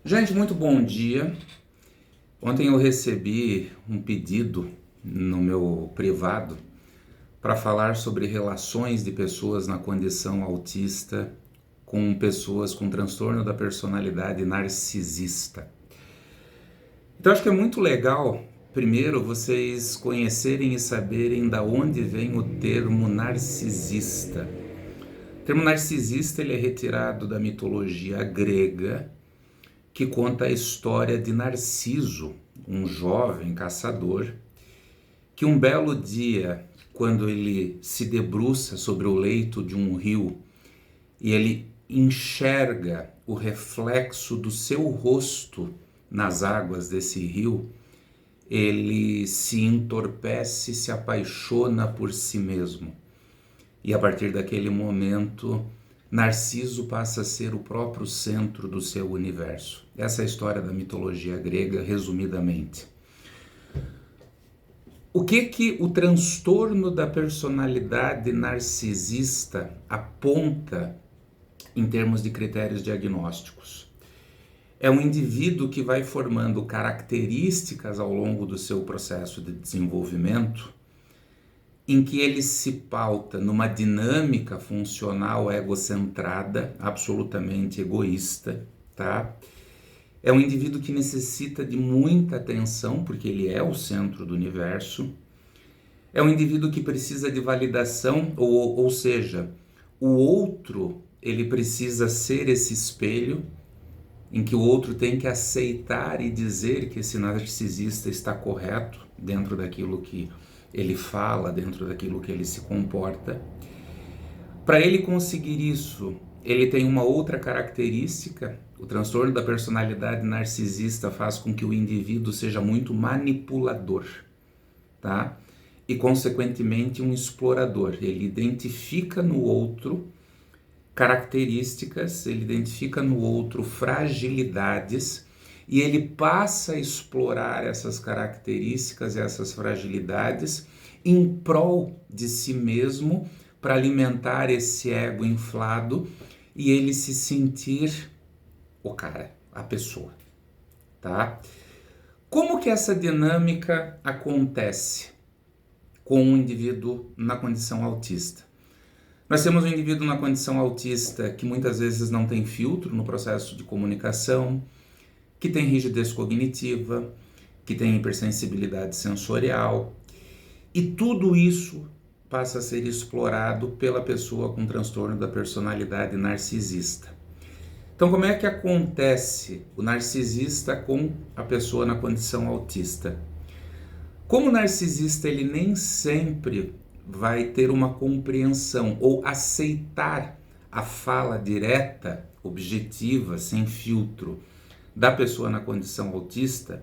Gente, muito bom dia. Ontem eu recebi um pedido no meu privado para falar sobre relações de pessoas na condição autista com pessoas com transtorno da personalidade narcisista. Então acho que é muito legal, primeiro, vocês conhecerem e saberem da onde vem o termo narcisista. O termo narcisista ele é retirado da mitologia grega, que conta a história de Narciso, um jovem caçador, que um belo dia, quando ele se debruça sobre o leito de um rio e ele enxerga o reflexo do seu rosto nas águas desse rio, ele se entorpece, se apaixona por si mesmo. E a partir daquele momento, Narciso passa a ser o próprio centro do seu universo. Essa é a história da mitologia grega, resumidamente. O que o transtorno da personalidade narcisista aponta em termos de critérios diagnósticos? É um indivíduo que vai formando características ao longo do seu processo de desenvolvimento em que ele se pauta numa dinâmica funcional egocentrada, absolutamente egoísta, tá? É um indivíduo que necessita de muita atenção, porque ele é o centro do universo. É um indivíduo que precisa de validação, ou seja, o outro, ele precisa ser esse espelho, em que o outro tem que aceitar e dizer que esse narcisista está correto dentro daquilo que ele fala, dentro daquilo que ele se comporta. Para ele conseguir isso, ele tem uma outra característica. O transtorno da personalidade narcisista faz com que o indivíduo seja muito manipulador, tá? E, consequentemente, um explorador. Ele identifica no outro características, ele identifica no outro fragilidades e ele passa a explorar essas características, essas fragilidades em prol de si mesmo para alimentar esse ego inflado e ele se sentir o cara, a pessoa, tá? Como que essa dinâmica acontece com um indivíduo na condição autista? Nós temos um indivíduo na condição autista que muitas vezes não tem filtro no processo de comunicação, que tem rigidez cognitiva, que tem hipersensibilidade sensorial, e tudo isso passa a ser explorado pela pessoa com transtorno da personalidade narcisista. Então, como é que acontece o narcisista com a pessoa na condição autista? Como o narcisista ele nem sempre vai ter uma compreensão ou aceitar a fala direta, objetiva, sem filtro da pessoa na condição autista,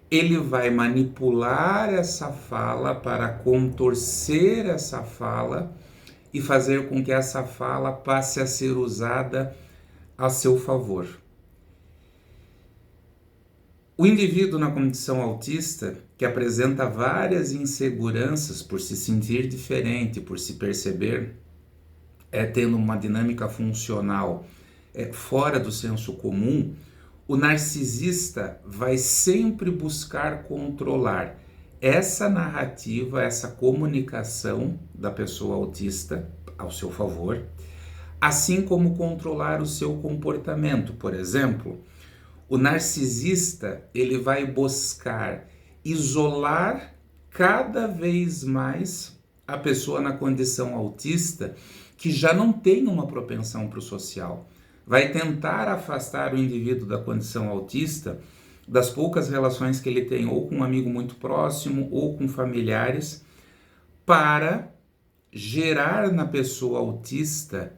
ele vai manipular essa fala para contorcer essa fala e fazer com que essa fala passe a ser usada a seu favor. O indivíduo na condição autista, que apresenta várias inseguranças por se sentir diferente, por se perceber tendo uma dinâmica funcional fora do senso comum, o narcisista vai sempre buscar controlar essa narrativa, essa comunicação da pessoa autista ao seu favor, assim como controlar o seu comportamento. Por exemplo, o narcisista ele vai buscar isolar cada vez mais a pessoa na condição autista que já não tem uma propensão para o social. Vai tentar afastar o indivíduo da condição autista das poucas relações que ele tem ou com um amigo muito próximo ou com familiares para gerar na pessoa autista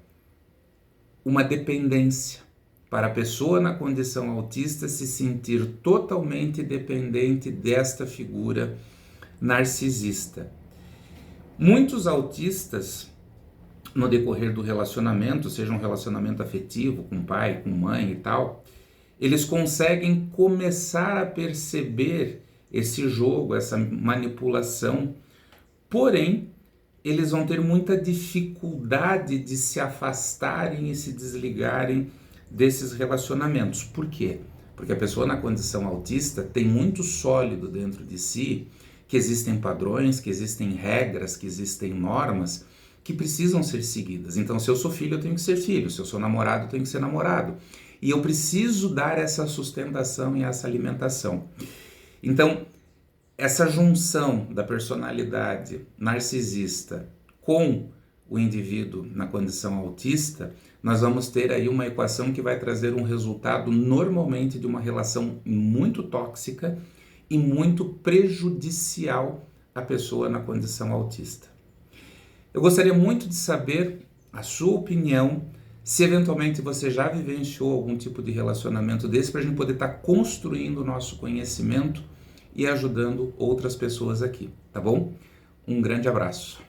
uma dependência, para a pessoa na condição autista se sentir totalmente dependente desta figura narcisista. Muitos autistas, no decorrer do relacionamento, seja um relacionamento afetivo com pai, com mãe e tal, eles conseguem começar a perceber esse jogo, essa manipulação, porém, eles vão ter muita dificuldade de se afastarem e se desligarem desses relacionamentos. Por quê? Porque a pessoa na condição autista tem muito sólido dentro de si que existem padrões, que existem regras, que existem normas que precisam ser seguidas. Então, se eu sou filho, eu tenho que ser filho. Se eu sou namorado, eu tenho que ser namorado. E eu preciso dar essa sustentação e essa alimentação. Então, essa junção da personalidade narcisista com o indivíduo na condição autista, nós vamos ter aí uma equação que vai trazer um resultado normalmente de uma relação muito tóxica e muito prejudicial à pessoa na condição autista. Eu gostaria muito de saber a sua opinião, se eventualmente você já vivenciou algum tipo de relacionamento desse, para a gente poder estar construindo o nosso conhecimento e ajudando outras pessoas aqui, tá bom? Um grande abraço.